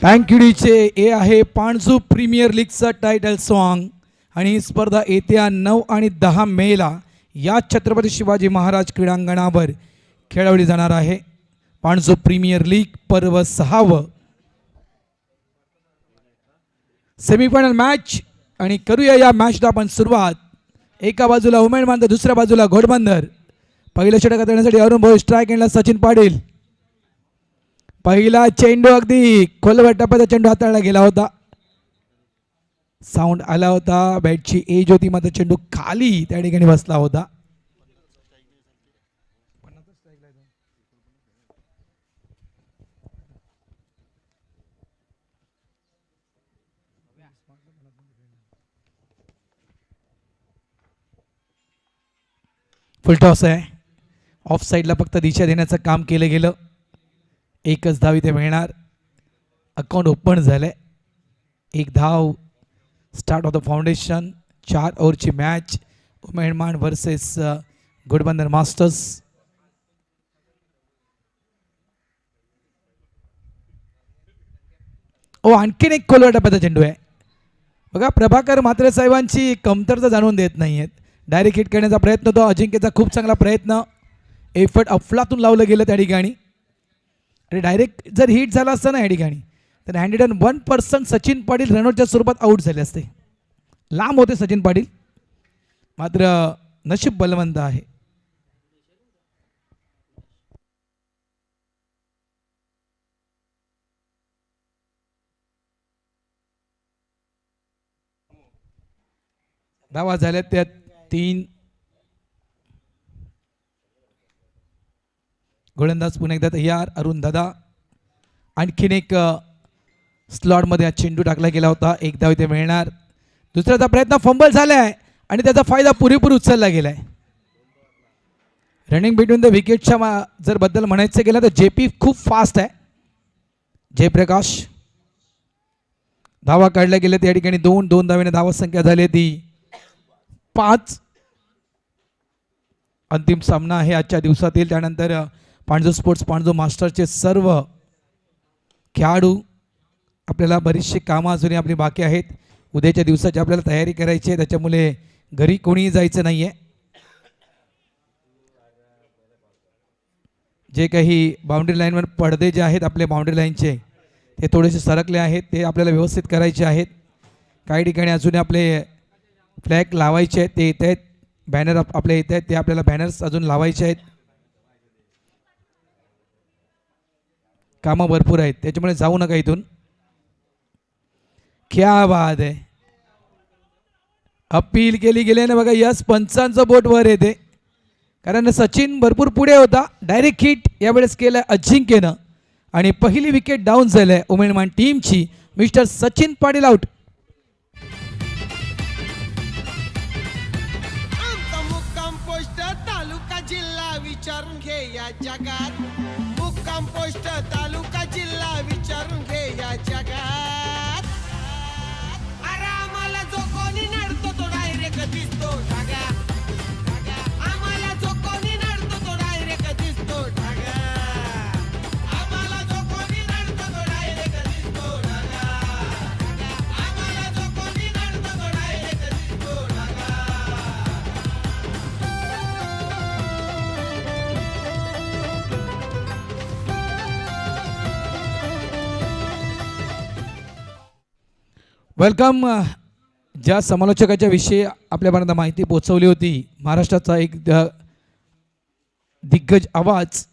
थँक्यूडीचे हे आहे Panju premier लीगचं title song आणि ही स्पर्धा येत्या 9 आणि 10 मेला या छत्रपती शिवाजी महाराज क्रीडांगणावर खेळवली जाणार आहे. पाणजू प्रीमियर लीग पर्व 6 सेमीफायनल मॅच आणि करूया या मॅचला आपण सुरुवात. एका बाजूला उमेदवार तर दुसऱ्या बाजूला घोडबंदर. पहिलं षटक करण्यासाठी अरुण भाऊ स्ट्राईक एंडला सचिन पाटील. पहिला चेंडू अगदी खोलवर टप्प्याचा चेंडू हाताळला गेला होता. साऊंड आला होता, बॅटची एज होती, मात्र चेंडू खाली त्या ठिकाणी बसला होता. फुल टॉस आहे. ऑफ साईडला फक्त दिशा देण्याचं काम केलं गेलं. एकच धाव इथे मिळणार. अकाउंट ओपन झालंय. एक धाव. Start of the foundation. 4 ओव्हरची मॅच. उमेदमान वर्सेस घोडबंदर मास्टर्स. आणखीन एक खोलवर टप्प्याचा चेंडू आहे बघा. प्रभाकर म्हात्रे साहेबांची कमतरता जाणून देत नाहीयेत. डायरेक्ट हिट करण्याचा प्रयत्न होता. अजिंक्यचा खूप चांगला प्रयत्न. एफर्ट अफलातून लावलं गेलं त्या ठिकाणी आणि डायरेक्ट जर हिट झाला असतं ना या ठिकाणी तर 101% सचिन पाटील रनआउटच्या स्वरूपात आउट झाले असते. लांब होते सचिन पाटील, मात्र नशीब बलवंत आहे. धावा झाल्या त्यात 3. गोलंदाज पुन्हा एकदा तयार. अरुण दादा. आणखीन एक स्लॉटमध्ये चेंडू टाकला गेला होता. एक धाव इथे मिळणार. दुसऱ्याचा प्रयत्न फंबल झालाय आणि त्याचा फायदा पुरेपूर उचलला गेलाय. रनिंग बिटवीन द विकेटच्या जर बद्दल म्हणायचं गेलं तर जेपी खूप फास्ट आहे. जयप्रकाश. धावा काढल्या गेल्या त्या ठिकाणी 2 धावेने धावा संख्या झाली ती 5. अंतिम सामना आहे आजच्या दिवसातील. त्यानंतर पाणजू स्पोर्ट्स पाणजू मास्टरचे सर्व खेळाडू. आपल्याला बरीचशी कामं अजूनही आपली बाकी आहेत. उद्याच्या दिवसाची आपल्याला तयारी करायची आहे, त्याच्यामुळे घरी कोणीही जायचं नाही आहे. जे काही बाउंड्री लाईनवर पडदे जे आहेत आपले बाउंड्री लाईनचे ते थोडेसे सरकले आहेत, ते आपल्याला व्यवस्थित करायचे आहेत. काही ठिकाणी अजून आपले फ्लॅग लावायचे आहेत, ते येत आहेत. बॅनर आपले येत आहेत, ते आपल्याला बॅनर्स अजून लावायचे आहेत. कामं भरपूर आहेत, त्याच्यामुळे जाऊ नका इथून. क्या बात आहे. अपील केली गेली ना बघा. यस पंचांचं बोट वर येते, कारण सचिन भरपूर पुढे होता. डायरेक्ट हिट यावेळेस केलं अजिंक्यनं आणि पहिली विकेट डाऊन झाली उमेदवार टीमची. Mister Sachin Patil out. मुक्काम पोस्ट तालुका जिल्हा विचारून घे या जगात. मुक्काम पोस्ट तालुका जिल्हा विचारून घे या जगात. अरे आम्हाला जो कोणी नडतो तो डायरेक्ट दिसतो ढागा. आम्हाला जो कोणी नडतो तो डायरेक्ट दिसतो ढागा. आम्हाला जो कोणी नडतो तो डायरेक्ट दिसतो ढागा. आम्हाला जो कोणी नडतो तो डायरेक्ट दिसतो ढागा. वेलकम. ज्या समालोचकाच्या विषयी आपल्यापर्यंत माहिती पोहोचवली होती, महाराष्ट्राचा एक दिग्गज आवाज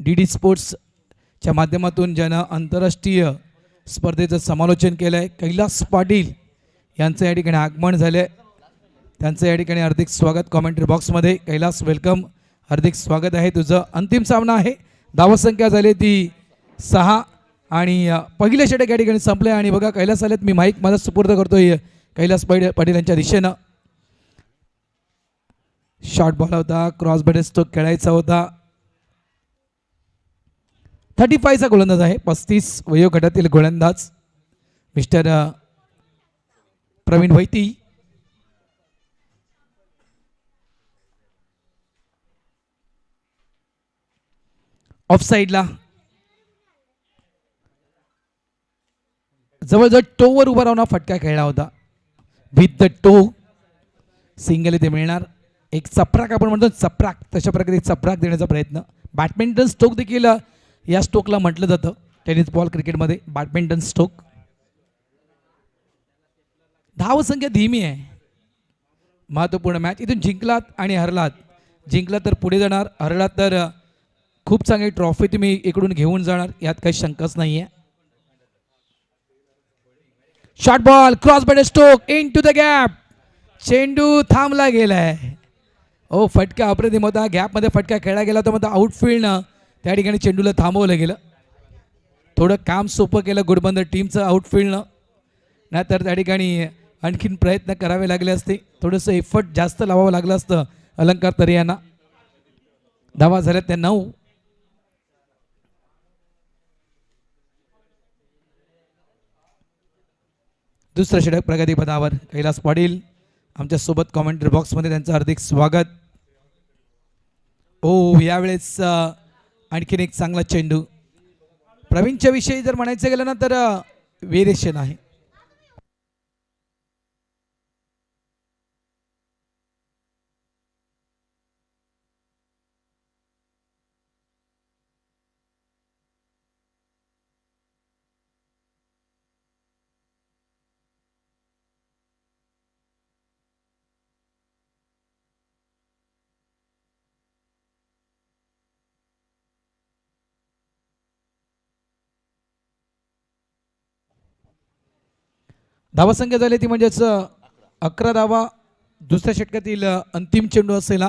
DD स्पोर्ट्सच्या माध्यमातून ज्यानं आंतरराष्ट्रीय स्पर्धेचं समालोचन केलं आहे, कैलास पाटील यांचं या ठिकाणी आगमन झालं आहे. त्यांचं या ठिकाणी हार्दिक स्वागत कॉमेंट्री बॉक्समध्ये. कैलास वेलकम, हार्दिक स्वागत आहे तुझं. अंतिम सामना आहे. धावसंख्या झाली ती 6 आणि पहिले षटक या ठिकाणी संपले. आणि बघा कैलास आलेत. मी माईक माझा सुपूर्द करतोय कैलास पाटील यांच्या दिशेनं. शॉर्ट बॉल होता, क्रॉस बॅट स्ट्रोक खेळायचा होता. 35चा गोलंदाज आहे. 35 वयोगटातील गोलंदाज मिस्टर प्रवीण वैती. ऑफ साईडला जवळजवळ टोवर उभा राहून हा फटका खेळला होता. विथ द टो सिंगल इथे मिळणार. एक चपराक आपण म्हणतो चपराक, तशा प्रकारे चपराक देण्याचा प्रयत्न. बॅडमिंटन स्ट्रोक देखील या स्ट्रोकला म्हटलं जातं टेनिस बॉल क्रिकेटमध्ये, बॅडमिंटन स्ट्रोक. धावसंख्या धीमी आहे. महत्त्वपूर्ण मॅच. इथून जिंकलात आणि हरलात, जिंकलात तर पुढे जाणार, हरलात तर खूप चांगली ट्रॉफी तुम्ही इकडून घेऊन जाणार, यात काही शंकाच नाही आहे. Short ball, cross bat stroke, into the gap. चेंडू थांबला गेलाय. ओ फटका अप्रतिम होता. गॅपमध्ये फटका खेळला गेला होता, मग आउटफील्डनं त्या ठिकाणी चेंडूला थांबवलं गेलं. थोडं काम सोपं केलं गुडबंदर टीमचं आउटफील्डनं, नाहीतर त्या ठिकाणी आणखीन प्रयत्न करावे लागले असते. थोडंसं एफर्ट जास्त लावावं लागलं असतं अलंकार तरी यांना. धावा झाल्या त्या 9. दुसरं षटक प्रगतीपथावर कैलास पाटील आमच्या सोबत कॉमेंट्री बॉक्समध्ये, त्यांचं हार्दिक स्वागत. ओ यावेळेस आणखीन एक चांगला चेंडू. प्रवीणच्या विषयी जर म्हणायचं गेलं ना तर व्हेरिएशन आहे. धावासंख्या झाली ती म्हणजेच 11 धावा. दुसऱ्या षटकातील अंतिम चेंडू असेल.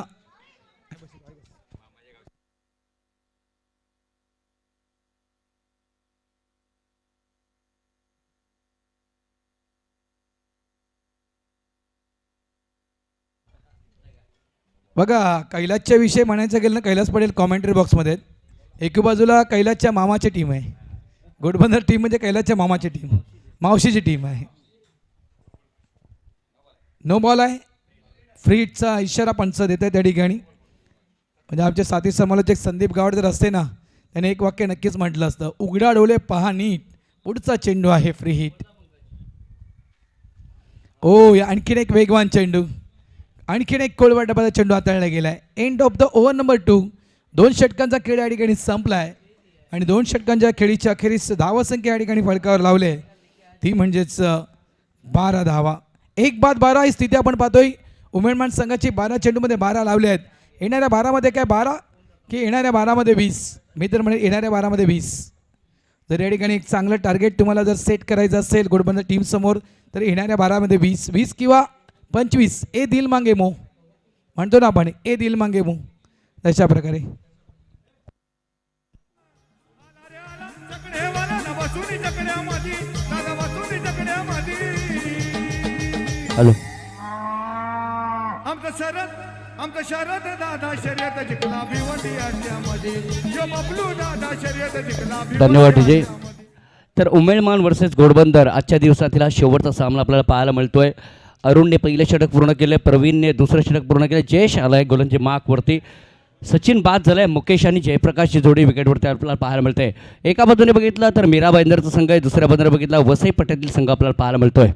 बघा कैलासच्या विषयी म्हणायचं गेलं ना, कैलास पडेल कॉमेंट्री बॉक्समध्ये. एकी बाजूला कैलासच्या मामाची टीम आहे, घोडबंदर टीम म्हणजे कैलासच्या मामाची टीम, मावशीची टीम आहे. नो बॉल आहे. फ्री हिटचा इशारा पंच देत आहे त्या ठिकाणी. म्हणजे आमचे साथी समालोचक संदीप गावड जर असते ना, त्याने एक वाक्य नक्कीच म्हटलं असतं, उघडा डोळे पहा नीट, पुढचा चेंडू आहे फ्री हिट. ओ आणखीन एक वेगवान चेंडू, आणखीन एक कोळवा डबाचा चेंडू हाताळला गेला आहे. End of the over number 2. 2 षटकांचा खेळ या ठिकाणी संपला आहे आणि 2 षटकांच्या खेळीच्या अखेरीस धावासंख्या या ठिकाणी फलकावर लावले, ती म्हणजेच 12 धावा. 1-12 ही स्थिती आपण पाहतोय. उमेदमान संघाची 12 चेंडूमध्ये 12 लावले आहेत. येणाऱ्या 12मध्ये काय 12 की येणाऱ्या 12मध्ये 20? मी तर म्हणेन येणाऱ्या 12मध्ये 20. जर या ठिकाणी एक चांगलं टार्गेट तुम्हाला जर सेट करायचं असेल घोडबंदर टीमसमोर, तर येणाऱ्या 12मध्ये 20 किंवा 25. ए दिल मांगे मो म्हणतो ना आपण, ए दिल मांगे मो, तशा प्रकारे. हॅलो, आमचं शरद दादा शर्यत जिंकला भिवंडी अड्ड्यामध्ये, जो बबलू दादा शर्यत जिंकला. धन्यवाद डीजे. तर उमेदमान वर्सेस घोडबंदर आजच्या दिवसातील हा शेवटचा सामना आपल्याला पाहायला मिळतोय. अरुणने पहिले षटक पूर्ण केले, प्रवीणने दुसरं षटक पूर्ण केलं, जयेश आलाय गोलंदाजी मार्कवरती, सचिन बाद झालाय, मुकेश आणि जयप्रकाशची जोडी विकेटवरती आपल्याला पाहायला मिळते. एका बाजूने बघितलं तर मीरा भाईंदरचा संघ आहे, दुसऱ्या बाजूने बघितला वसई पटेलतील संघ आपल्याला पाहायला मिळतोय.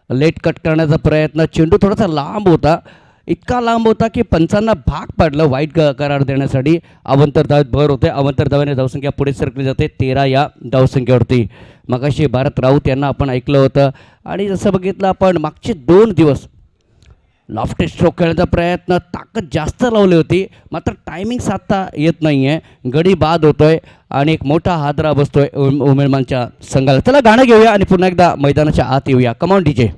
लेट कट करण्याचा प्रयत्न, चेंडू थोडासा लांब होता, इतका लांब होता की पंचांना भाग पाडलं वाईट करार देण्यासाठी. अवंतर धावेत भर होते. अवंतर धावेने धावसंख्या पुढे सरकली जाते 13 या धावसंख्येवरती. मगाशी भारत राऊत यांना आपण ऐकलं होतं आणि जसं बघितलं आपण मागचे 2 दिवस लॉफ्टेड स्ट्रोक खेळण्याचा प्रयत्न, ताकद जास्त लावली होती, मात्र टायमिंग साधता येत नाही आहे, गडी बाद होतोय आणि एक मोठा हादरा बसतोय उमेदमानच्या संघाला. चला गाणं घेऊया आणि पुन्हा एकदा मैदानाच्या आत येऊया. कमाऊन डीजे.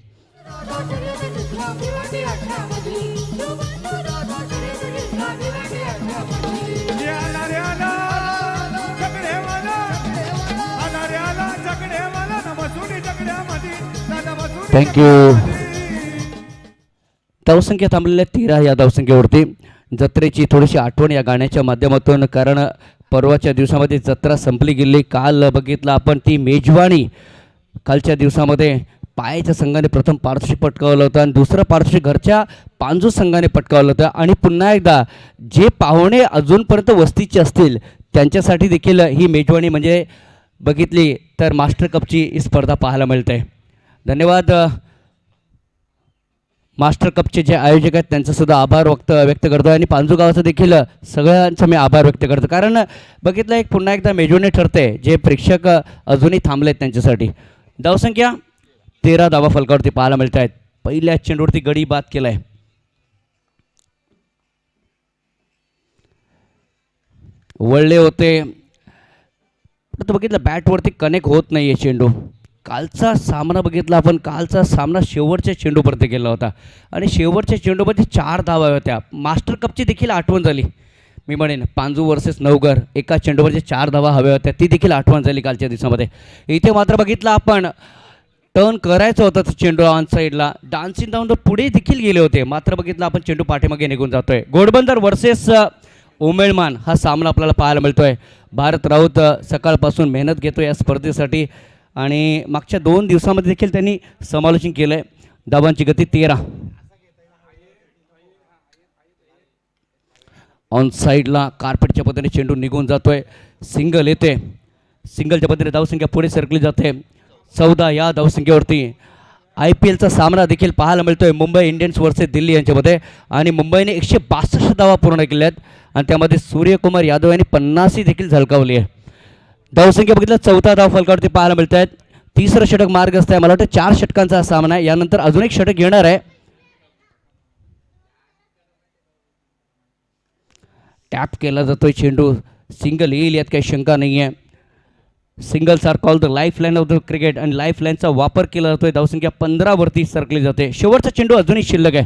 थँक्यू. धावसंख्या थांबलेल्या 13 या धावसंख्येवरती. जत्रेची थोडीशी आठवण या गाण्याच्या माध्यमातून, कारण परवाच्या दिवसामध्ये जत्रा संपली गेली. काल बघितलं आपण ती मेजवानी, कालच्या दिवसामध्ये पायाच्या संघाने प्रथम पारितोषिक पटकावलं होतं आणि दुसरं पारितोषिक घरच्या पांजू संघाने पटकावलं होतं. आणि पुन्हा एकदा जे पाहुणे अजूनपर्यंत वस्तीचे असतील त्यांच्यासाठी देखील ही मेजवानी म्हणजे बघितली तर मास्टर कपची ही स्पर्धा पाहायला मिळते. धन्यवाद. मास्टर कपचे जे आयोजक आहेत त्यांचासुद्धा आभार व्यक्त करतो आणि पांजू गावाचं देखील सगळ्यांचा मी आभार व्यक्त करतो. कारण बघितलं एक पुन्हा एकदा मेजोनी ठरते जे प्रेक्षक अजूनही थांबले आहेत त्यांच्यासाठी. धावसंख्या 13 धावा फलकावरती पाहायला मिळत आहेत. पहिल्या चेंडूवरती गडी बाद केला आहे. वळले होते तर बघितलं बॅटवरती कनेक्ट होत नाही आहे चेंडू. कालचा सामना बघितला आपण, कालचा सामना शेवटच्या चेंडूवरती गेला होता आणि शेवटच्या चेंडूमध्ये 4 धावा होत्या. मास्टर कपची देखील आठवण झाली. मी म्हणेन पांजू वर्सेस नवघर एका चेंडूवरच्या 4 धावा हव्या होत्या, ती देखील आठवण झाली कालच्या दिवसामध्ये. इथे मात्र बघितलं आपण टर्न करायचं होतं चेंडू ऑन साईडला, डान्सिंग डाऊन पुढे देखील गेले होते, मात्र बघितलं आपण चेंडू पाठीमागे निघून जातोय. घोडबंदर वर्सेस उमेळमान हा सामना आपल्याला पाहायला मिळतोय. भारत राऊत सकाळपासून मेहनत घेतो या स्पर्धेसाठी आणि मागच्या 2 दिवसामध्ये देखील त्यांनी समालोचन केलं आहे. धावांची गती 13. ऑन साईडला कार्पेटच्या पद्धतीने चेंडू निघून जातोय. सिंगल येते. सिंगलच्या पद्धतीने धावसंख्या पुढे सरकली जाते. 14 या धावसंख्येवरती IPLचा सामना देखील पाहायला मिळतोय मुंबई इंडियन्स वर्सेस दिल्ली यांच्यामध्ये आणि मुंबईने 162 धावा पूर्ण केल्या आहेत आणि त्यामध्ये सूर्यकुमार यादव यांनी 50 देखील झळकावली आहे. धावसंख्या बघितलं 14 धाव फलकावरती पाहायला मिळत आहेत. 3रं षटक मार्ग असतं आहे. मला वाटतं 4 षटकांचा हा सामना आहे. यानंतर अजून एक षटक येणार आहे. टॅप केला जातोय चेंडू. सिंगल येईल यात काही शंका नाही आहे. Singles are called the life line of the cricket आणि लाईफ लाईनचा वापर केला जातोय. धावसंख्या 15 वरती सरकली जाते. शेवटचा चेंडू अजूनही शिल्लक आहे.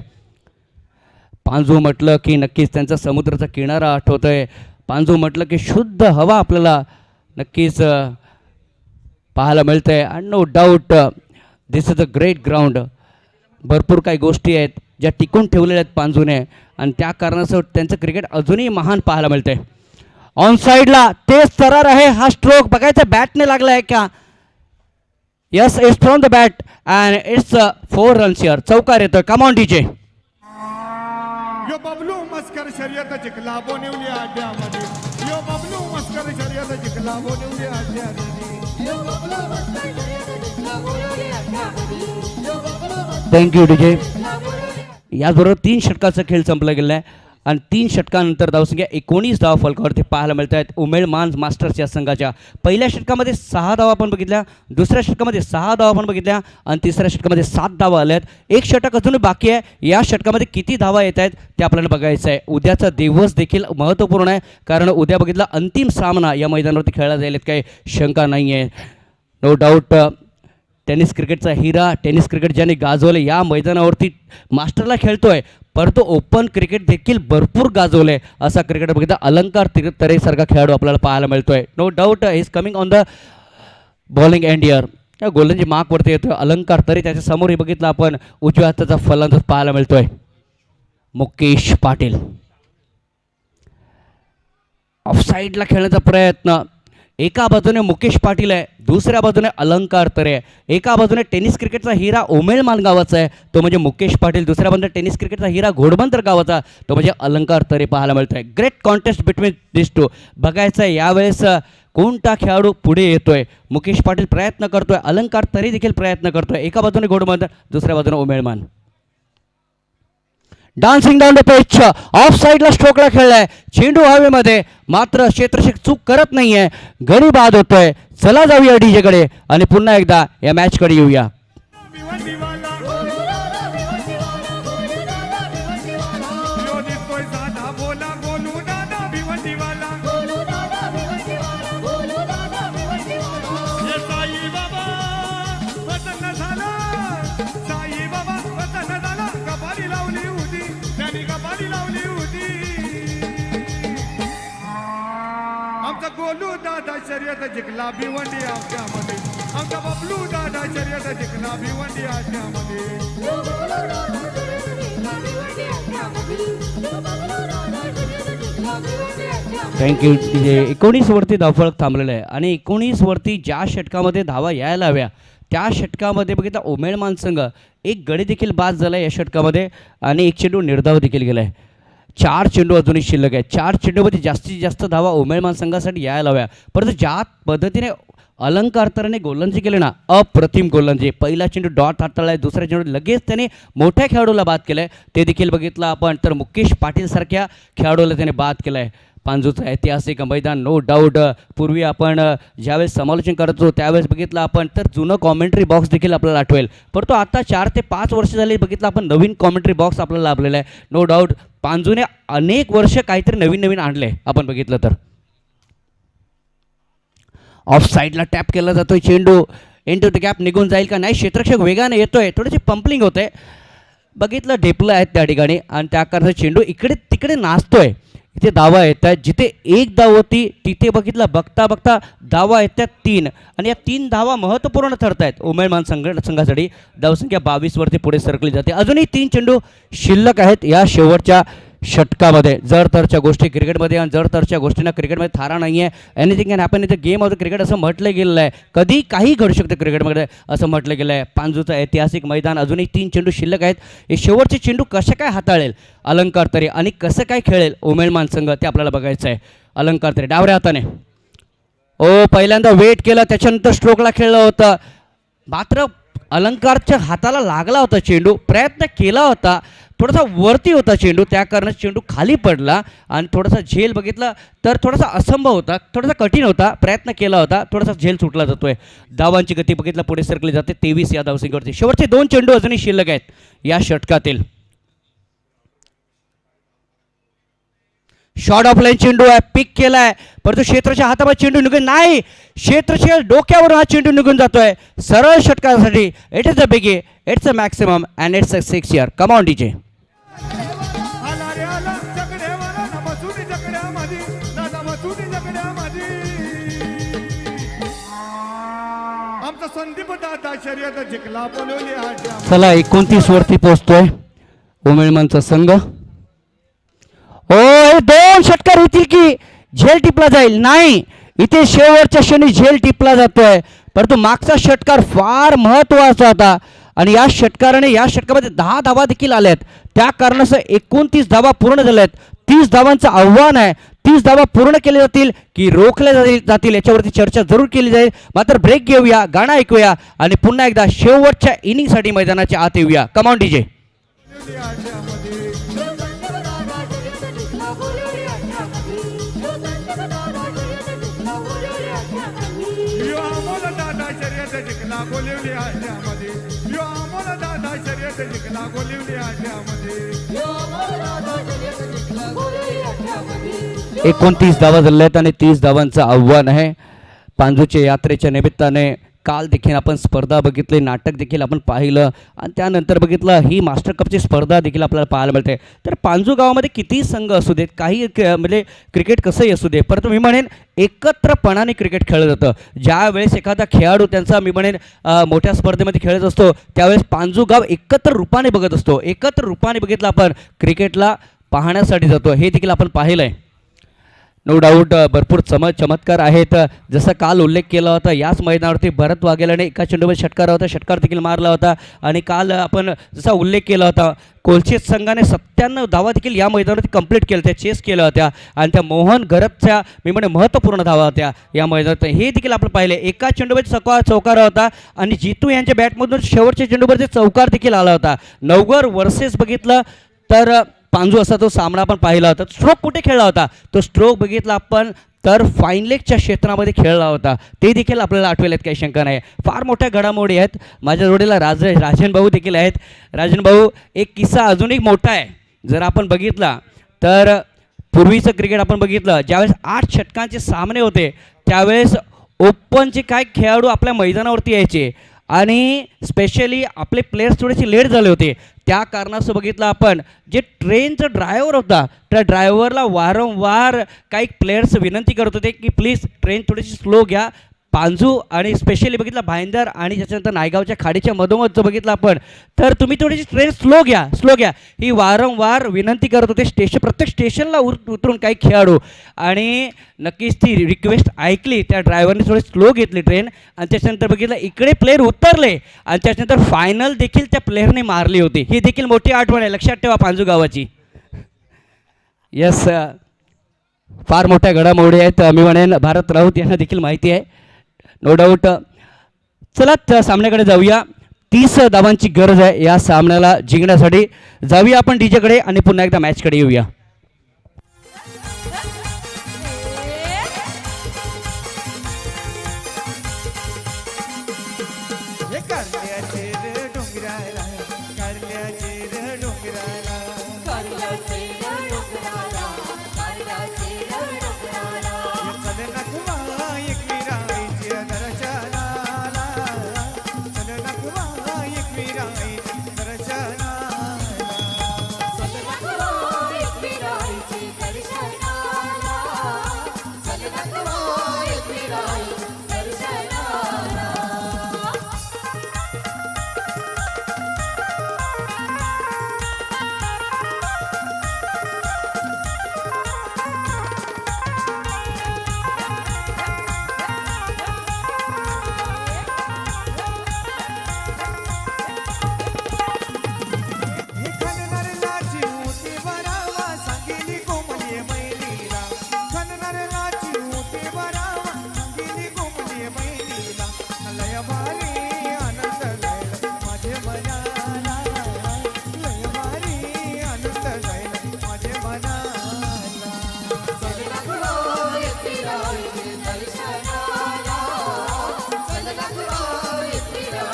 पांजू म्हटलं की नक्कीच त्यांचा समुद्राचा किनारा आठवतोय. पांजू म्हटलं की शुद्ध हवा आपल्याला नक्कीच पाहायला मिळतं आहे. आणि no doubt this is a great ground. भरपूर काही गोष्टी आहेत ज्या टिकून ठेवलेल्या आहेत पांजूने आणि त्या कारणासह त्यांचं क्रिकेट अजूनही महान पाहायला मिळतंय. ऑन साईडला तेज तरार आहे. हा स्ट्रोक बघायचा बॅटने लागला आहे का? Yes, it's from the bat and it's 4 runs here. चौकार येतोय. Come on DJ. यो बबलू मस्कर शर्यत जिंकला बोनिवली अड्ड्यामध्ये. यो बबलू मस्कर शर्यत जिंकला बोनिवली अड्ड्यामध्ये. Thank you DJ. याचबरोबर 3 षटकाचा खेळ संपला गेला आहे आणि 3 षटकानंतर धावसंख्या 19 धावा फलकावरती पाहायला मिळत आहेत उमेळ मान मास्टर्स या संघाच्या. पहिल्या षटकामध्ये 6 धावा आपण बघितल्या, दुसऱ्या षटकामध्ये 6 धावा आपण बघितल्या आणि तिसऱ्या षटकामध्ये 7 धावा आल्या आहेत. एक षटक अजून बाकी आहे. या षटकामध्ये किती धावा येत आहेत ते आपल्याला बघायचं आहे. उद्याचा दिवस देखील महत्त्वपूर्ण आहे कारण उद्या बघितला अंतिम सामना या मैदानावरती खेळला जाईल काही शंका नाही आहे. नो डाऊट टेनिस क्रिकेटचा हिरा, टेनिस क्रिकेट ज्याने गाजवले या मैदानावरती मास्टरला खेळतोय, परंतु ओपन क्रिकेट देखील भरपूर गाजवले असा क्रिकेट बघितला अलंकार तरेसारखा खेळाडू आपल्याला पाहायला मिळतोय. No doubt is coming on the bowling end here. या गोलंदाजी मार्कवरती येतोय अलंकार तरी. त्याच्या समोरही बघितलं आपण उजव्या हाताचा फलंदाज पाहायला मिळतोय मुकेश पाटील. ऑफसाईडला खेळण्याचा प्रयत्न. एका बाजूने मुकेश पाटील आहे, दुसऱ्या बाजूने अलंकार तरे आहे. एका बाजूने टेनिस क्रिकेटचा हिरा उमेळमान गावाचा आहे तो म्हणजे मुकेश पाटील, दुसऱ्या बाजूने टेनिस क्रिकेटचा हिरा घोडबंदर गावाचा तो म्हणजे अलंकार तरे पाहायला मिळतो आहे. Great contest between this two. बघायचं आहे यावेळेस कोणता खेळाडू पुढे येतोय. मुकेश पाटील प्रयत्न करतोय, अलंकार तरी देखील प्रयत्न करतोय. एका बाजूने घोडबंदर, दुसऱ्या बाजूने Umelman. Dancing down the pitch. Of साईडला स्ट्रोकला खेळलाय, चेंडू हवेमध्ये, मात्र क्षेत्ररक्षक चूक करत नाहीये. गडी बाद होतोय. चला जाऊया डीजेकडे आणि पुन्हा एकदा या मॅचकडे येऊया. गोलू दादा शर्यत जिंकला भिवंडी आट्यामध्ये. आमचा बबलू दादा शर्यत जिंकला भिवंडी आट्यामध्ये. थँक्यू. 19 वरती धावफलक थांबलेलं आहे आणि 19 वरती ज्या षटकामध्ये धावा यायला हव्या त्या षटकामध्ये बघितला उमेळमान संघ एक गडी देखील बाद झाला या षटकामध्ये आणि एक चेंडू निर्धाव देखील गेला आहे. 4 चेंडू अजूनही शिल्लक आहे. 4 चेंडूमध्ये जास्तीत जास्त धावा उमेळमान संघासाठी यायला हव्या, परंतु ज्या पद्धतीने अलंकार तराने गोलंदाजी केली ना, अप्रतिम गोलंदाजी. पहिला चेंडू डॉट हाताळलाय, दुसऱ्या चेंडू लगेच त्याने मोठ्या खेळाडूला बाद केलाय, ते देखील बघितलं आपण. तर मुकेश पाटील सारख्या खेळाडूला त्याने बाद केलाय. पांजूचं ऐतिहासिक मैदान नो डाऊट. पूर्वी आपण ज्यावेळेस समालोचन करत होतो त्यावेळेस बघितलं आपण तर जुनं कॉमेंट्री बॉक्स देखील आपल्याला आठवेल, परंतु आता 4 ते 5 वर्ष झाली बघितलं आपण नवीन कॉमेंट्री बॉक्स आपल्याला लाभलेला आहे. नो डाऊट पांजूने अनेक वर्ष काहीतरी नवीन नवीन आणले आपण बघितलं तर. ऑफ साईडला टॅप केला जातोय चेंडू, इंटू द गॅप निघून जाईल का नाही, क्षेत्ररक्षक वेगाने येतोय, थोडीशी पंपलिंग होते, बघितलं ढेपलं आहेत त्या ठिकाणी आणि त्या करता चेंडू इकडे तिकडे नाचतोय. इथे धावा येत आहेत, जिथे एक धाव होती तिथे बघितलं बघता बघता धावा येतात 3 आणि या 3 धावा महत्त्वपूर्ण ठरत आहेत उमेदमान संघासाठी. धावसंख्या 22 वरती पुढे सरकली जाते. अजूनही 3 चेंडू शिल्लक आहेत या शेवटच्या षटकामध्ये. जर तरच्या गोष्टी क्रिकेटमध्ये आणि जर तरच्या गोष्टींना क्रिकेटमध्ये थारा नाही आहे. Anything can happen in the game of the cricket असं म्हटलं गेलेलं आहे. कधी काही घडू शकतं क्रिकेटमध्ये असं म्हटलं गेलं आहे. पांजूचं ऐतिहासिक मैदान, अजूनही 3 चेंडू शिल्लक आहेत. हे शेवटचे चेंडू कसे काय हाताळेल अलंकार तरे आणि कसं काय खेळेल उमेदमान संघ ते आपल्याला बघायचं आहे. अलंकार तरे डावऱ्या हाताने पहिल्यांदा वेट केलं, त्याच्यानंतर स्ट्रोकला खेळलं होतं, मात्र अलंकारच्या हाताला लागला होता चेंडू, प्रयत्न केला होता, थोडासा वरती होता चेंडू, त्या कारणाने चेंडू खाली पडला आणि थोडासा झेल बघितला तर थोडासा असंभव होता, थोडासा कठीण होता, प्रयत्न केला होता, थोडासा झेल सुटला जातोय. धावांची गती बघितला पुढे सरकली जाते 23 या धावसंख्येवरती. शेवटचे 2 चेंडू अजूनही शिल्लक आहेत या षटकातील. शॉर्ट ऑफ लाईन चेंडू आहे, पिक केलाय, परंतु क्षेत्रच्या हातामध्ये चेंडू निघून नाही, क्षेत्रच्या डोक्यावरून हा चेंडू निघून जातोय. सरळ षटकासाठी it is a biggie, it's a maximum and it's a 6 इयर. Come on DJ. आला रे आला जगड्यावाला ना मजुरी जगड्यामध्ये, दादा मजुरी जगड्यामध्ये. आमचा संदीप दादा शर्यत जिंकला बोलवली आड्या. चला 29 वरती पोहोचतोय उमेळमानचा संघ. ओ 2 षटकार होतील की झेल टिपला जाईल, नाही, इथे शेवटच्या क्षणी झेल टिपला जातोय, परंतु मागचा षटकार फार महत्त्वाचा होता आणि या षटकामध्ये 10 धावा देखील आल्यात. त्या कारणासह 29 धावा पूर्ण झाल्यात. 30 धावांचं आव्हान आहे. 30 धावा पूर्ण केल्या जातील की रोखल्या जातील याच्यावरती चर्चा जरूर केली जाईल. मात्र ब्रेक घेऊया, गाणं ऐकूया आणि पुन्हा एकदा शेवटच्या इनिंगसाठी मैदानाच्या आत येऊया. Command DJ. बोलवली आड्यामध्ये, यो आम्हाला दादा शर्यत जिंकला बोलवली आड्यामध्ये. 29 धावा झाल्यात आणि 30 धावांचं आव्हान आहे. पांजूच्या यात्रेच्या निमित्ताने काल देखील आपण स्पर्धा बघितली, नाटक देखील आपण पाहिलं आणि त्यानंतर बघितलं ही मास्टर कपची स्पर्धा देखील आपल्याला पाहायला मिळते. तर पांजू गावामध्ये कितीही संघ असू देत, काही म्हणजे क्रिकेट कसंही असू दे, परंतु मी म्हणेन एकत्रपणाने क्रिकेट खेळलं जातं. ज्यावेळेस एखादा खेळाडू त्यांचा मी म्हणेन मोठ्या स्पर्धेमध्ये खेळत असतो त्यावेळेस पांजू गाव एकत्र रूपाने बघत असतो, एकत्र रूपाने बघितलं आपण क्रिकेटला पाहण्यासाठी जातो, हे देखील आपण पाहिलं आहे. नो डाऊट भरपूर चमत्कार आहेत. जसं काल उल्लेख केला होता याच मैदानावरती भरत वाघेलाने एका चेंडूवर षटकार देखील मारला होता आणि काल आपण जसा उल्लेख केला होता कोलचेत संघाने 97 धावा देखील या मैदानावरती कंप्लीट केल्या होत्या, चेस केल्या होत्या आणि त्या मोहन घरतच्या मी म्हणे महत्त्वपूर्ण धावा होत्या या मैदानात, हे देखील आपण पाहिले. एका चेंडूवर चौकार होता आणि जितू यांच्या बॅटमधून शेवटच्या चेंडूवरती चौकार देखील आला होता. नवघर वर्सेस बघितलं तर पांजू असा तो सामना आपण पाहिला होता. स्ट्रोक कुठे खेळला होता, तो स्ट्रोक बघितला आपण तर फाईन लेगच्या क्षेत्रामध्ये खेळला होता, ते देखील आपल्याला आठवेल, काही शंका नाही. फार मोठ्या घडामोडी आहेत. माझ्या जोडीला राजन भाऊ देखील आहेत. राजन भाऊ, एक किस्सा अजून एक मोठा आहे. जर आपण बघितला तर पूर्वीचं क्रिकेट आपण बघितलं ज्यावेळेस 8 षटकांचे सामने होते त्यावेळेस ओपनचे काय खेळाडू आपल्या मैदानावरती यायचे आणि स्पेशली आपले प्लेयर्स थोडेसे लेट झाले होते. त्या कारणाचं बघितलं आपण जे ट्रेनचा ड्रायव्हर होता त्या ड्रायव्हरला वारंवार काही प्लेयर्स विनंती करत होते की प्लीज ट्रेन थोडीशी स्लो घ्या. पांजू आणि स्पेशली बघितलं भाईंदर आणि त्याच्यानंतर नायगावच्या खाडीच्या मधोमधचं बघितलं आपण तर तुम्ही थोडीशी ट्रेन स्लो घ्या ही वारंवार विनंती करत होते प्रत्येक स्टेशनला उतरून काही खेळाडू आणि नक्कीच ती रिक्वेस्ट ऐकली. त्या ड्रायव्हरने थोडी स्लो घेतली ट्रेन आणि त्याच्यानंतर बघितलं इकडे प्लेयर उतरले आणि त्याच्यानंतर फायनल देखील त्या प्लेयरने मारली होती. ही देखील मोठी आठवण आहे, लक्षात ठेवा पांजू गावाची. फार मोठ्या घडामोडी आहेत. मी म्हणेन भारत राऊत यांना देखील माहिती आहे. No doubt. चला त्या सामन्याकडे जाऊया. 30 धावांची गरज आहे या सामन्याला जिंकण्यासाठी. जाऊया आपण डीजेकडे आणि पुन्हा एकदा मॅचकडे येऊया. हे कारल्याचे रे डोंगराला कारल्याचे रे डोंगराला सदनकुवा एकविराईची दर्शनाला सदनकुवा एकविराईची दर्शनाला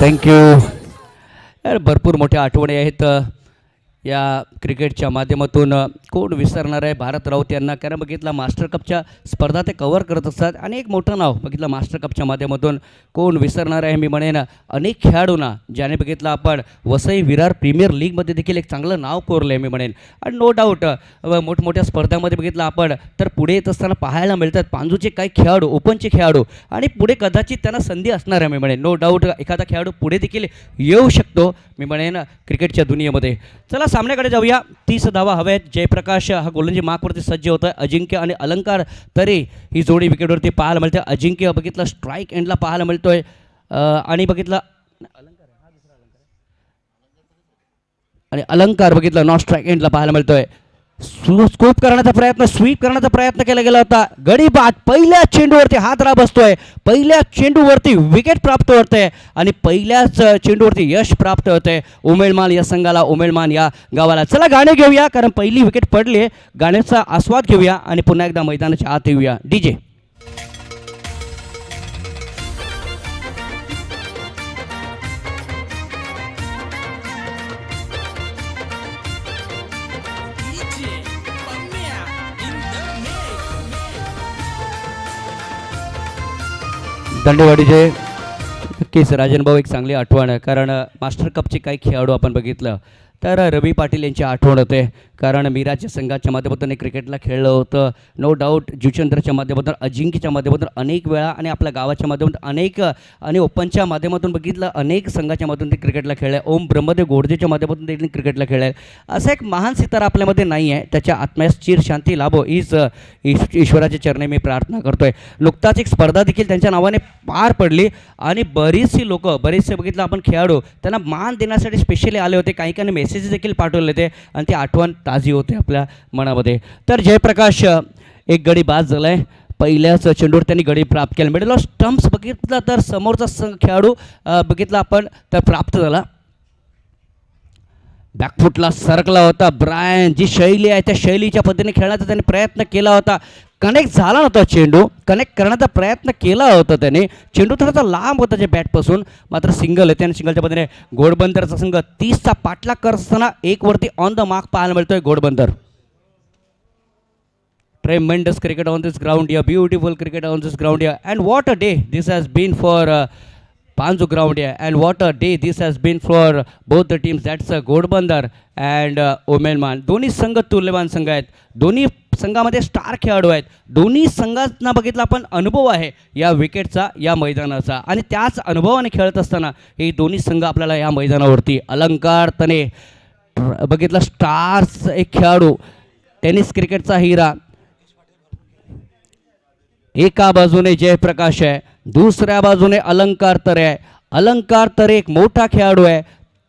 थँक्यू. भरपूर मोठ्या आठवणी आहेत या क्रिकेटच्या माध्यमातून. कोण विसरणार आहे भारत राऊत यांना, कारण बघितला मास्टर कपच्या स्पर्धा ते कव्हर करत असतात आणि एक मोठं नाव बघितलं मास्टर कपच्या माध्यमातून. कोण विसरणार आहे मी म्हणेन अनेक खेळाडूंना, ज्याने बघितलं आपण वसई विरार प्रीमियर लीगमध्ये देखील एक चांगलं नाव कोरलं आहे मी म्हणेन. आणि नो डाऊट मोठमोठ्या स्पर्धामध्ये बघितलं आपण तर पुढे येत असताना पाहायला मिळतात पांजूचे काही खेळाडू, ओपनचे खेळाडू, आणि पुढे कदाचित त्यांना संधी असणार आहे मी म्हणेन. नो डाऊट एखादा खेळाडू पुढे देखील येऊ शकतो मी म्हणेन क्रिकेटच्या दुनियेमध्ये. चला सामन्याकडे जाऊया. 30 धावा हव्यात. जयप्रकाश हा गोलंदाजी मार्कवरती सज्ज होतोय. अजिंक्य आणि अलंकार तरे ही जोडी विकेटवरती पाहायला मिळते. अजिंक्य बघितलं स्ट्राईक एंडला पाहायला मिळतोय आणि बघितलं आणि अलंकार बघितलं नॉन स्ट्राईक एंडला पाहायला मिळतोय. स्कूप करण्याचा प्रयत्न, स्वीप करण्याचा प्रयत्न केला गेला होता. गडी बाद पहिल्या चेंडूवरती हात बसतोय. पहिल्या चेंडूवरती विकेट प्राप्त होते आणि पहिल्याच चेंडूवरती यश प्राप्त होते उमेदमान या संघाला, उमेदमान या गावाला. चला गाणे घेऊया, कारण पहिली विकेट पडली. गाण्याचा आस्वाद घेऊया आणि पुन्हा एकदा मैदानाच्या आत येऊया. डीजे दंडेवाडीचे नक्कीच राजन भाऊ एक चांगली आठवण आहे, कारण मास्टर कपचे काही खेळाडू आपण बघितलं तर रवी पाटील यांची आठवण होते, कारण मीराच्या संघाच्या माध्यमातून क्रिकेटला खेळलं होतं. नो डाऊट जुचंद्रच्या माध्यमातून, अजिंक्यच्या माध्यमातून अनेक वेळा आणि आपल्या गावाच्या माध्यमातून अनेक आणि ओपनच्या माध्यमातून बघितलं अनेक संघाच्या माध्यमातून ते क्रिकेटला खेळलं आहे. ओम ब्रह्मदेव गोडजेच्या माध्यमातून देखील क्रिकेटला खेळलं आहे. असा एक महान सितारा आपल्यामध्ये नाही आहे, त्याच्या आत्म्यास चिर शांती लाभो हीच ईश्वराच्या चरणी मी प्रार्थना करतो आहे. नुकताच एक स्पर्धा देखील त्यांच्या नावाने पार पडली आणि बरीचशी लोक, बरेचसे बघितलं आपण खेळाडू त्यांना मान देण्यासाठी स्पेशली आले होते. काही काही मेसेज देखील पाठवले होते आणि ती आठवण ताजी होते आपल्या मनामध्ये. तर जयप्रकाश एक गडी बाद झाला आहे. पहिल्याच चेंडूवर त्यांनी गडी प्राप्त केला. मिडल ऑफ स्टम्प्स बघितला तर समोरचा खेळाडू बघितला आपण तर प्राप्त झाला. बॅकफुटला सरकला होता. ब्रायन जी शैली आहे त्या शैलीच्या पद्धतीने खेळण्याचा त्यांनी प्रयत्न केला होता. कनेक्ट झाला नव्हता चेंडू, कनेक्ट करण्याचा प्रयत्न केला होता त्याने. चेंडू थोडासा लांब होता त्या बॅटपासून, मात्र सिंगल येते आणि सिंगलच्या पद्धतीने घोडबंदरचा संघ 30चा पाठलाग करत असताना एक वरती ऑन द मार्क पाहायला मिळतोय Ghodbunder. Tremendous cricket on this ground here, beautiful cricket on this ground here, and what a day this has been for Panju ground here, and what a day this has been for both the teams. That's Godbandar and Omelman. दोन्ही संघ तुल्यवान संघ आहेत. दोन्ही संघामध्ये star खेळाडू आहेत. दोन्ही संघांना बघितला आपण अनुभव आहे या विकेटचा, या मैदानाचा, आणि त्याच अनुभवाने खेळत असताना हे दोन्ही संघ आपल्याला या मैदानावरती अलंकार तने बघितला स्टार्स एक खेळाडू, टेनिस क्रिकेटचा हिरा. एका बाजूने जयप्रकाश आहे, दुसऱ्या बाजूने अलंकार तरे आहे. अलंकार तरे एक मोठा खेळाडू आहे,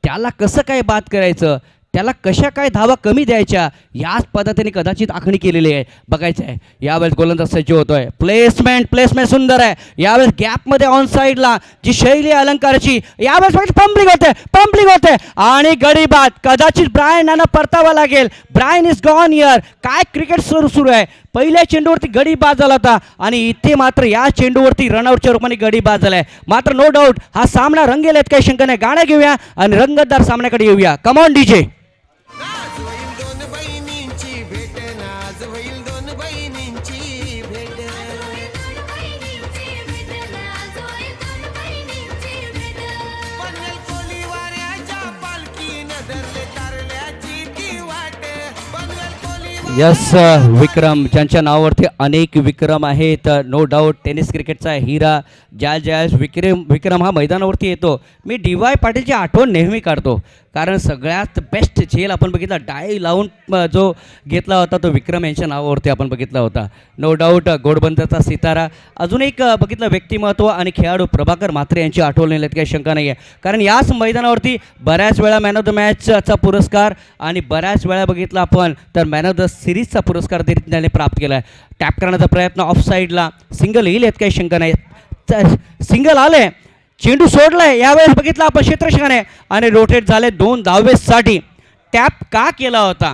त्याला कसं काय बाद करायचं त्याला कशा काय धावा कमी द्यायच्या याच पद्धतीने कदाचित आखणी केलेली आहे. बघायचं आहे यावेळेस गोलंदाज सज्ज होतोय. प्लेसमेंट सुंदर आहे. यावेळेस गॅपमध्ये ऑन साईडला जी शैली आहे अलंकारची, यावेळेस पंपलिंग होते आणि गडी बाद. कदाचित ब्रायन यांना परतावा लागेल. Brian is gone here. काय क्रिकेट सुरू आहे. पहिल्या चेंडूवरती गडी बाद झाला होता आणि इथे मात्र या चेंडूवरती रनआउटच्या रूपाने गडी बाद झालाय. मात्र नो डाऊट हा सामना रंगेल यात काही शंका नाही. गाणं घेऊया आणि रंगतदार सामन्याकडे येऊया. Come on DJ. नाच होईल दोन बहिणींची भेट, नाच होईल दोन बहिणींची भेट. पनवेल कोलीवाऱ्याच्या पालखीनं धरले कारल्याची ती वाट. पनवेल कोलीवाऱ्या यस विक्रम, ज्यांच्या नावावरती अनेक विक्रम आहेत. नो डाऊट टेनिस क्रिकेटचा हिरा ज्यावेळेस विक्रम हा मैदानावरती येतो, मी डी.वाय. पाटीलची आठवण नेहमी काढतो. कारण सगळ्यात बेस्ट झेल आपण बघितला डाय लावून जो घेतला होता तो विक्रम यांच्या नावावरती आपण बघितला होता. नो डाऊट घोडबंदरचा सितारा. अजून एक बघितलं व्यक्तिमत्व आणि खेळाडू प्रभाकर म्हात्रे यांची आठवण येण्यात काही शंका नाही आहे. कारण याच मैदानावरती बऱ्याच वेळा मॅन ऑफ द मॅचचा पुरस्कार आणि बऱ्याच वेळा बघितला आपण तर मॅन ऑफ द सिरीजचा पुरस्कार देखील त्याने प्राप्त केला आहे. टॅप करण्याचा प्रयत्न ऑफ साईडला, सिंगल येईल यात काही शंका नाही. सिंगल आले, चेंडू सोडलाय. यावेळेस बघितला आपण क्षेत्ररक्षकाने आणि रोटेट झाले 2 धावेसाठी. टॅप का केला होता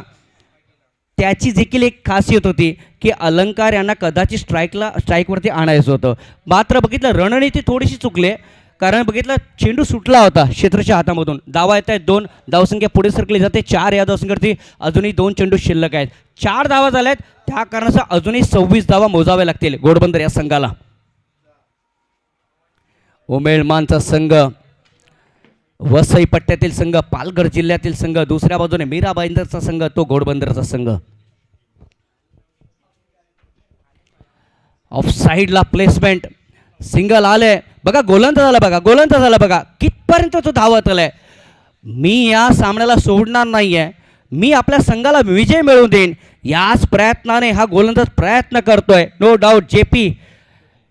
त्याची देखील एक खासियत होती की अलंकार यांना कदाचित स्ट्राईकवरती आणायचं होतं. मात्र बघितलं रणनीती थोडीशी चुकले. कारण बघितलं चेंडू सुटला होता क्षेत्राच्या हातामधून. धावा येत आहेत 2, धावसंख्या पुढे सरकली जाते 4. या धावसंख्येवरती अजूनही 2 चेंडू शिल्लक आहेत. 4 धावा झाल्या आहेत. त्या कारणाचा अजूनही 26 धावा मोजाव्या लागतील घोडबंदर या संघाला. उमेळमानचा संघ, वसई पट्ट्यातील संघ, पालघर जिल्ह्यातील संघ, दुसऱ्या बाजूने मीरा भाईंदरचा संघ, तो घोडबंदरचा संघ. ऑफ साईडला प्लेसमेंट, सिंगल आले. बघा गोलंदाज झाला बघा कितपर्यंत तो धावत आलाय. मी या सामन्याला सोडणार नाहीये, मी आपल्या संघाला विजय मिळवून देईन याच प्रयत्नाने हा गोलंदाज प्रयत्न करतोय. नो डाऊट जेपी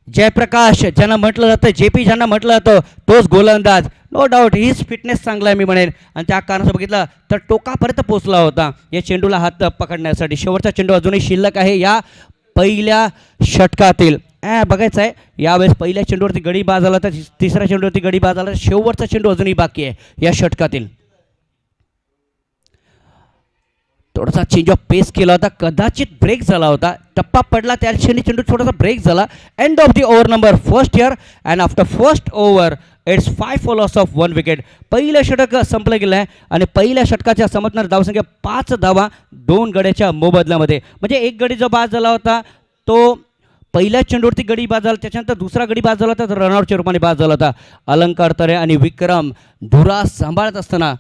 जयप्रकाश ज्यांना म्हटलं जातं, जेपी ज्यांना म्हटलं जातं तोच गोलंदाज. नो डाऊट हीच फिटनेस चांगला आहे मी म्हणेन. आणि त्या कारणाचं बघितलं तर टोकापर्यंत पोचला होता या चेंडूला हात पकडण्यासाठी. शेवटचा चेंडू अजूनही शिल्लक आहे या पहिल्या षटकातील. बघायचं आहे यावेळेस पहिल्या चेंडूवरती गडी बाद झाला तर तिसऱ्या चेंडूवरती गडी बाद झाला. शेवटचा चेंडू अजूनही बाकी आहे या षटकातील. थोडासा चेंज ऑफ पेस केला होता, कदाचित ब्रेक झाला होता, टप्पा पडला त्या क्षणी चेंडू थोडासा ब्रेक झाला. End of the over number first here and after first over it's 5 for loss of 1 wicket. पहिलं षटक संपलं गेलं आहे आणि पहिल्या षटकाच्या समजणार धावसंख्या 5 धावा 2 गड्याच्या मोबदल्यामध्ये. म्हणजे एक गडी जो बाद झाला होता तो पहिल्या चेंडूवरती गडी बाद झाला, त्याच्यानंतर दुसरा गडी बाद झाला होता तर रनआउटच्या रूपाने बाद झाला होता. अलंकार तरे आणि विक्रम धुरा सांभाळत असताना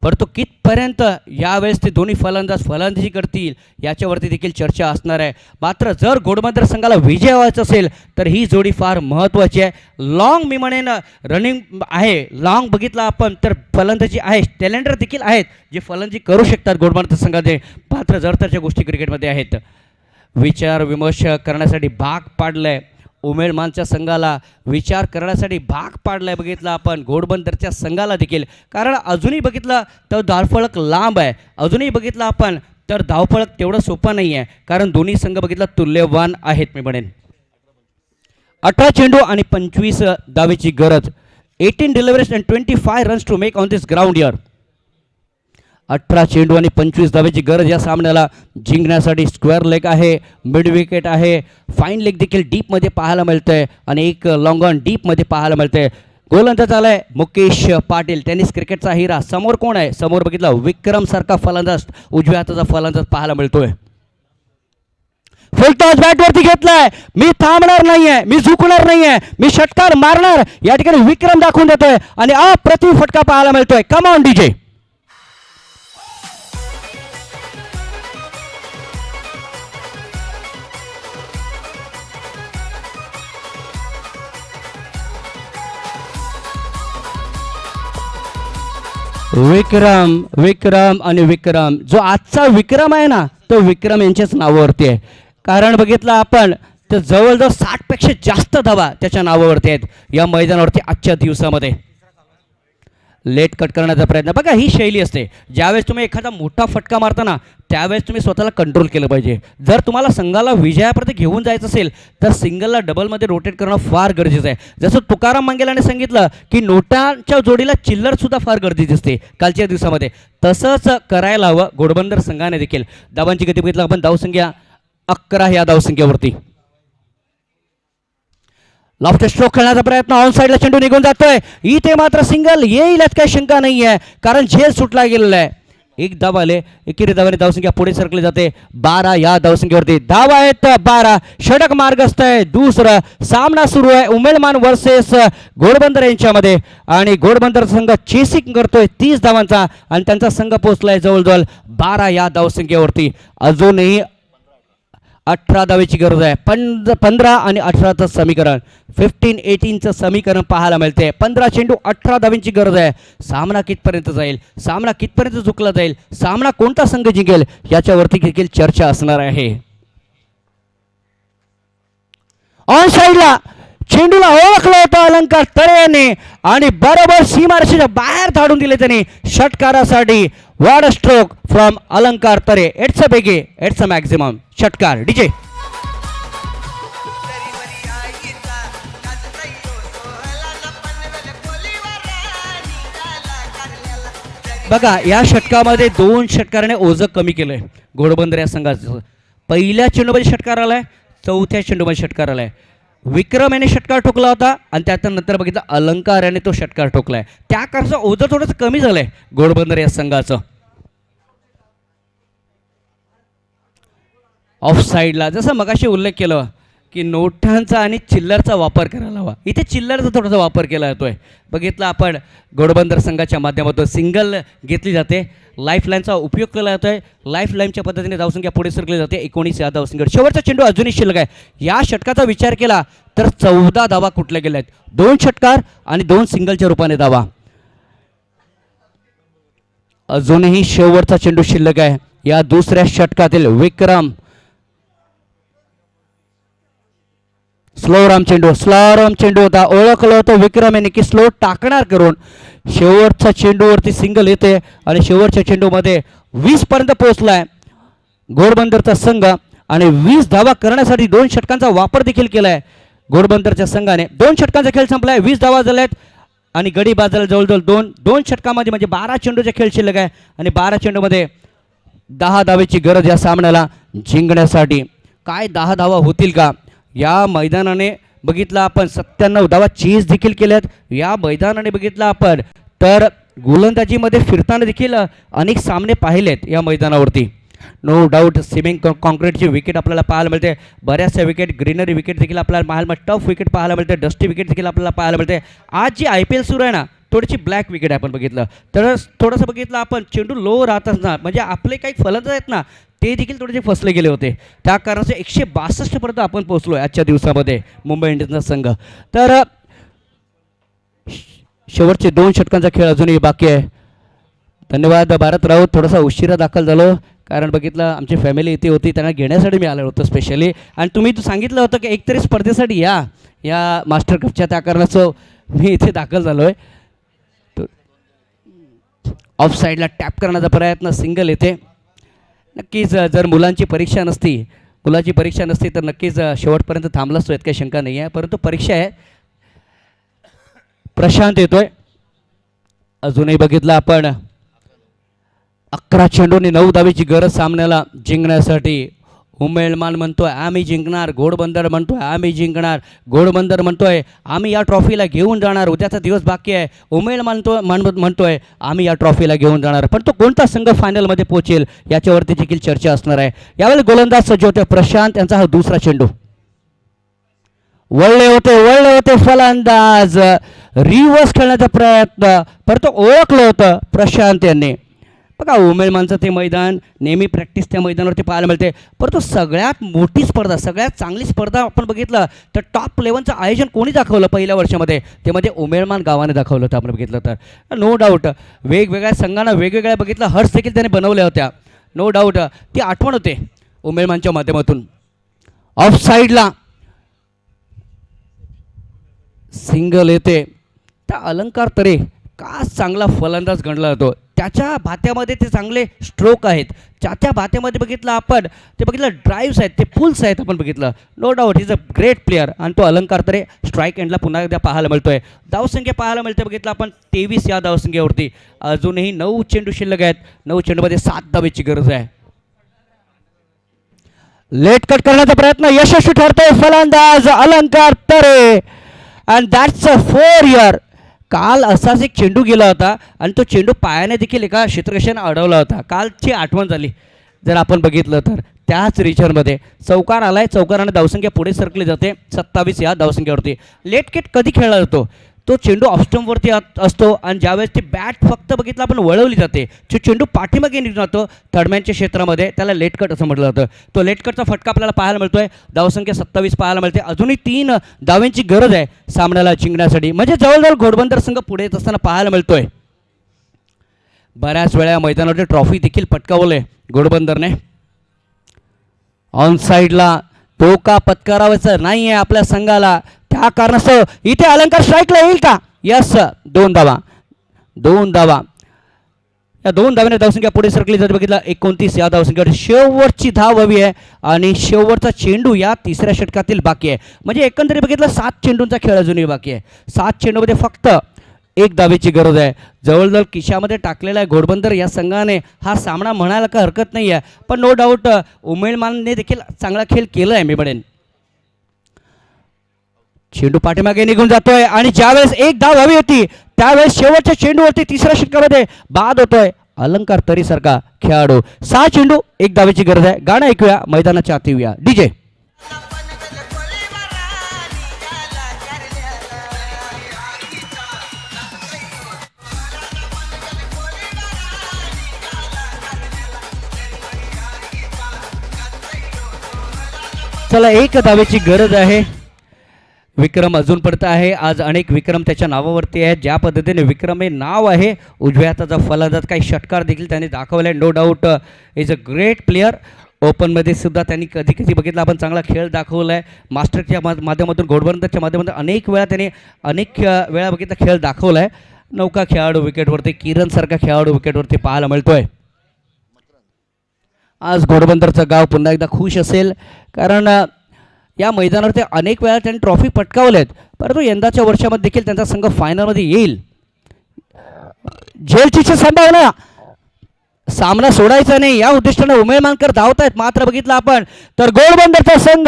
परंतु कितपर्यंत यावेळेस ते दोन्ही फलंदाजी करतील याच्यावरती देखील चर्चा असणार आहे. मात्र जर घोडबंदर संघाला विजय व्हायचा असेल तर ही जोडी फार महत्त्वाची आहे. लॉंग मी म्हणेन रनिंग आहे, लॉंग बघितला आपण तर फलंदाजी आहे, टॅलेंटर देखील आहेत जे फलंदाजी करू शकतात घोडबंदर संघाचे. मात्र जरतरच्या गोष्टी क्रिकेटमध्ये आहेत. विचार विमर्श करण्यासाठी भाग पाडलाय उमेळमानच्या संघाला, विचार करण्यासाठी भाग पाडलाय बघितलं आपण घोडबंदरच्या संघाला देखील. कारण अजूनही बघितलं तर धावफलक लांब आहे, अजूनही बघितलं आपण तर धावफलक तेवढं सोपं नाही आहे. कारण दोन्ही संघ बघितलं तुल्यवान आहेत मी म्हणेन. 18 चेंडू आणि 25 धावेची गरज. 18 deliveries and 25 runs to make on this ground here. 18 चेंडू आणि 25 धावेची गरज या सामन्याला जिंकण्यासाठी. स्क्वेअर लेग आहे, मिड विकेट आहे, फाईन लेग देखील डीपमध्ये पाहायला मिळतंय आणि एक लॉंग ऑन डीपमध्ये पाहायला मिळतंय. गोलंदाज आलाय मुकेश पाटील, टेनिस क्रिकेटचा हिरा. समोर कोण आहे? समोर बघितला विक्रम सारखा फलंदाज, उजव्या हाताचा फलंदाज पाहायला मिळतोय. फुलटॉस बॅटवरती घेतलाय, मी थांबणार नाहीये, मी झुकणार नाहीये, मी षटकार मारणार या ठिकाणी विक्रम दाखवून देतोय आणि अप्रतिम फटका पाहायला मिळतोय. कम ऑन डीजे. विक्रम आणि विक्रम, जो आजचा विक्रम आहे ना तो विक्रम यांच्याच नावावरती आहे. कारण बघितलं आपण तर जवळजवळ 60पेक्षा जास्त धावा त्याच्या नावावरती आहेत या मैदानावरती आजच्या दिवसामध्ये. लेट कट करण्याचा प्रयत्न. बघा ही शैली असते, ज्यावेळेस तुम्ही एखादा मोठा फटका मारताना त्यावेळेस तुम्ही स्वतःला कंट्रोल केलं पाहिजे. जर तुम्हाला संघाला विजयापर्यंत घेऊन जायचं असेल तर सिंगलला डबलमध्ये रोटेट करणं फार गरजेचं आहे. जसं तुकाराम मंगेलाने सांगितलं की नोटांच्या जोडीला चिल्लरसुद्धा फार गरजेची असते कालच्या दिवसामध्ये, तसंच करायला हवं घोडबंदर संघाने देखील. धावांची गती बघितलं आपण, धावसंख्या 11 या धावसंख्येवरती. लॉफ्ट स्ट्रोक खेळण्याचा प्रयत्न, ऑन साईडला चेंडू निघून जातोय. इथे मात्र सिंगल येईल यात काही शंका नाही आहे, कारण झेल सुटला गेलेला आहे. एक धाव आले, एकेरी धावाने धावसंख्या पुढे सरकली जाते 12 या धावसंख्येवरती. धावा आहेत 12, षटक मार्गस्थ आहे. दुसरं सामना सुरू आहे उमेळमान वर्सेस घोडबंदर यांच्यामध्ये, आणि घोडबंदर संघ चेसिंग करतोय 30 धावांचा, आणि त्यांचा संघ पोहोचलाय जवळजवळ 12 या धावसंख्येवरती. अजूनही 18 धावेची गरज आहे. 15 आणि 18चं समीकरण, 15-18चं समीकरण पाहायला मिळते. 15 चेंडू 18 धावांची गरज आहे. सामना कितपर्यंत जाईल, सामना कितपर्यंत झुकला जाईल, सामना कोणता संघ जिंकेल याच्यावरती देखील चर्चा असणार आहे. ऑन साईडला चेंडूला ओळखलं होतं अलंकार तरे यांनी, आणि बरोबर सीमारेषेच्या बाहेर धाडून दिले त्यांनी षटकारासाठी. Ward stroke from Alankar Tare. It's a biggie, it's a maximum षटकार. डीजे बघा, या षटकामध्ये 2 षटकाराने ओझं कमी केलंय घोडबंदर या संघाचं. पहिल्या चेंडूमध्ये षटकार आलाय, चौथ्या चेंडूमध्ये षटकार आलाय. विक्रम याने षटकार ठोकला होता, आणि त्यानंतर बघितलं अलंकार याने तो षटकार ठोकलाय. त्या कारणाचं ओझं थोडंसं कमी झालंय घोडबंदर या संघाचं. ऑफ साईडला जसं मगाशी उल्लेख केलं की नोटांचा आणि चिल्लरचा वापर करायला हवा, इथे चिल्लरचा थोडासा वापर केला जातोय. बघितलं आपण घोडबंदर संघाच्या माध्यमातून सिंगल घेतली जाते, लाईफ लाईनचा उपयोग केला जातोय. लाईफ लाईनच्या पद्धतीने धावसंख्या पुढे सरकली जाते 19 या धावसंख्येवर. शेवटचा चेंडू अजूनही शिल्लक आहे. या षटकाचा विचार केला तर 14 धावा कुठल्या गेल्या आहेत, 2 षटकार आणि 2 सिंगलच्या रूपाने धावा. अजूनही शेवटचा चेंडू शिल्लक आहे या दुसऱ्या षटकातील. विक्रम स्लो राम चेंडू होता, ओळखलं होतं विक्रम यांनी की स्लो टाकणार करून. शेवटच्या चेंडूवरती सिंगल येते, आणि शेवटच्या चेंडूमध्ये 20 पर्यंत पोहोचलाय घोडबंदरचा संघ, आणि 20 धावा करण्यासाठी 2 षटकांचा वापर देखील केलाय घोडबंदरच्या संघाने. 2 षटकांचा खेळ संपलाय, 20 धावा झाल्यात, आणि गडी बाजारला जवळजवळ 2 षटकामध्ये म्हणजे 12 चेंडूचा खेळ शिल्लक आहे, आणि 12 चेंडूमध्ये 10 धावेची गरज या सामन्याला जिंकण्यासाठी. काय 10 धावा होतील का? या मैदानाने बघितलं आपण 97 धावा चेस देखील केल्यात. या मैदानाने बघितलं आपण तर गोलंदाजीमध्ये फिरताना देखील अनेक सामने पाहिलेत या मैदानावरती. नो डाऊट सिमेंट कॉन्क्रीटची विकेट आपल्याला पाहायला मिळते, बऱ्याचशा विकेट, ग्रीनरी विकेट देखील आपल्याला पाहायला मिळते, टफ विकेट पाहायला मिळते, डस्टी विकेट देखील आपल्याला पाहायला मिळते. आज जी IPL सुरू आहे ना, थोडीशी ब्लॅक विकेट आपण बघितलं तर थोडंसं बघितलं आपण चेंडू लो राहत असणार, म्हणजे आपले काही फलंदाज आहेत ना ते देखील थोडेसे फसले गेले होते. त्या कारणाचे 162 पर्यंत आपण पोहोचलो आहे आजच्या दिवसामध्ये मुंबई इंडियन्सचा संघ. तर शेवटचे 2 षटकांचा खेळ अजूनही बाकी आहे. धन्यवाद भारत राऊत, थोडासा उशिरा दाखल झालो कारण बघितलं आमची फॅमिली इथे होती, त्यांना घेण्यासाठी मी आलो होतो स्पेशली, आणि तुम्ही सांगितलं होतं की एकतरी स्पर्धेसाठी या मास्टर कपच्या, त्या कारणाचं मी इथे दाखल झालो आहे. ऑफ साईडला टॅप करण्याचा प्रयत्न, सिंगल येते. नक्कीच जर मुलांची परीक्षा नसती तर नक्कीच शेवटपर्यंत थांबला असतो, यात काही शंका नाही आहे, परंतु परीक्षा आहे. प्रशांत येतोय. अजूनही बघितलं आपण 11 चेंडूंनी 9 धावेची गरज सामन्याला जिंकण्यासाठी. उमेळमान म्हणतोय आम्ही जिंकणार, घोडबंदर म्हणतोय आम्ही जिंकणार, घोडबंदर म्हणतोय आम्ही या ट्रॉफीला घेऊन जाणार, उद्याचा दिवस बाकी आहे. उमेळ म्हणतोय आम्ही या ट्रॉफीला घेऊन जाणार, पण तो कोणता संघ फायनलमध्ये पोहोचेल याच्यावरती देखील चर्चा असणार आहे. यावेळी गोलंदाज सज्ज होते प्रशांत, यांचा हा दुसरा चेंडू. वळले होते फलंदाज, रिव्हर्स खेळण्याचा प्रयत्न, परंतु ओळखलं होतं प्रशांत यांनी. बघा उमेळमानचं ते मैदान नेहमी प्रॅक्टिस त्या मैदानावरती पाहायला मिळते, परंतु सगळ्यात मोठी स्पर्धा, सगळ्यात चांगली स्पर्धा आपण बघितलं तर टॉप 11चं आयोजन कोणी दाखवलं पहिल्या वर्षामध्ये, ते म्हणजे उमेळमान गावाने दाखवलं होतं आपण बघितलं तर. नो डाऊट वेगवेगळ्या संघांना वेगवेगळ्या बघितलं हर्ट्स देखील त्याने बनवल्या होत्या. नो डाऊट ती आठवण होते उमेळमानच्या माध्यमातून. ऑफ साईडला सिंगल येते. त्या अलंकार तरे हमखास चांगला फलंदाज गणला जातो. त्याच्या भात्यामध्ये ते चांगले स्ट्रोक आहेत. त्या भात्यामध्ये बघितलं आपण ते बघितलं ड्राईव्स आहेत, ते पुल्स आहेत आपण बघितलं. No doubt is a great player आणि तो अलंकार तरे स्ट्राईक एंडला पुन्हा एकदा पाहायला मिळतोय. धावसंख्या पाहायला मिळते बघितलं आपण 23 या धावसंख्येवरती. अजूनही 9 चेंडू शिल्लक आहेत. 9 चेंडूमध्ये 7 धावेची गरज आहे. लेट कट करण्याचा प्रयत्न यशस्वी ठरतोय फलंदाज अलंकार तरे अँड दॅट्स अ 4 इयर. काल असाच एक चेंडू गेला होता आणि तो चेंडू पायाने देखील एका क्षेत्ररक्षण अडवला होता. कालची आठवण झाली जर आपण बघितलं तर. त्याच रिचरमध्ये चौकार आलाय. चौकाराने धावसंख्या पुढे सरकली जाते 27 या धावसंख्येवरती. लेट किट कधी खेळला जातो? तो चेंडू ऑफस्टम्पवरती असतो आणि ज्यावेळेस ती बॅट फक्त बघितलं आपण वळवली जाते, जो चेंडू पाठीमागे निघून जातो थर्डमॅनच्या क्षेत्रामध्ये, त्याला लेट कट असं म्हटलं जातं. तो लेट कटचा फटका आपल्याला पाहायला मिळतोय. धावसंख्या 27 पाहायला मिळते. अजूनही 3 धावांची गरज आहे सामन्याला जिंकण्यासाठी. म्हणजे जवळजवळ घोडबंदर संघ पुढे येत असताना पाहायला मिळतोय. बऱ्याच वेळा मैदानावरती ट्रॉफी देखील पटकावले घोडबंदरने. ऑन साईडला धोका पत्करावायचा नाही आहे आपल्या संघाला. त्या कारणास्तव इथे अलंकार स्ट्राईकला येईल का? यस, 2 धावा. 2 धावा. या 2 धाव्याने धावसंख्या पुढे सरकली जाते बघितलं. 29 या धावसंख्येवर शेवटची धाव हवी आहे आणि शेवटचा चेंडू या 3ऱ्या षटकातील बाकी आहे. म्हणजे एकंदरीत बघितलं 7 चेंडूंचा खेळ अजूनही बाकी आहे. 7 चेंडूमध्ये फक्त 1 धावेची गरज आहे. जवळजवळ खिशामध्ये टाकलेला आहे घोडबंदर या संघाने हा सामना म्हणायला का हरकत नाही आहे. पण नो डाऊट उमेदमानने देखील चांगला खेळ केला आहे मी म्हणेन. चेंडू पाठीमागे निघून जातोय आणि ज्यावेळेस 1 धाव हवी होती त्यावेळेस शेवटच्या चेंडूवरती 3ऱ्या षटकामध्ये बाद होतोय अलंकार तरी सारखा खेळाडू. 6 चेंडू 1 धावेची गरज आहे. गाणं ऐकूया, मैदानाच्या आत येऊया. डीजे चला, 1 धावेची गरज आहे. विक्रम अजून पडत आहे. आज अनेक विक्रम त्याच्या नावावरती आहेत. ज्या पद्धतीने विक्रम हे नाव आहे उजव्या हाताचा फलंदाज, काही षटकार देखील त्याने दाखवले आहे. No doubt is a great player. ओपनमध्ये सुद्धा त्यांनी कधी कधी बघितलं आपण चांगला खेळ दाखवला आहे. मास्टरच्या माध्यमातून घोडबंदरच्या माध्यमातून अनेक वेळा बघितला खेळ दाखवला आहे. नौका खेळाडू विकेटवरती, किरणसारखा खेळाडू विकेटवरती पाहायला मिळतोय. आज घोडबंदरचं गाव पुन्हा एकदा खुश असेल कारण या मैदानावरती अनेक वेळा त्यांनी ट्रॉफी पटकावल्यात. परंतु यंदाच्या वर्षामध्ये देखील त्यांचा संघ फायनलमध्ये येईल. झेलची संभावना, सामना सोडायचा नाही या उद्दिष्टाने उमेदमानकर धावत आहेत. मात्र बघितलं आपण तर घोडबंदरचा संघ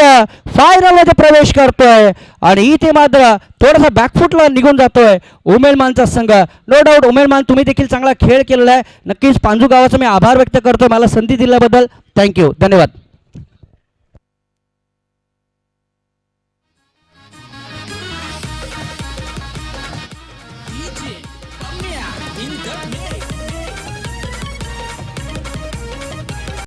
फायनलमध्ये प्रवेश करतोय आणि इथे मात्र थोडासा बॅकफुटला निघून जातोय उमेदमानचा संघ. नो डाऊट उमेदमान तुम्ही देखील चांगला खेळ केलेला आहे. नक्कीच पांजू गावाचा मी आभार व्यक्त करतोय मला संधी दिल्याबद्दल. थँक्यू, धन्यवाद. DJ Pamea in the mix.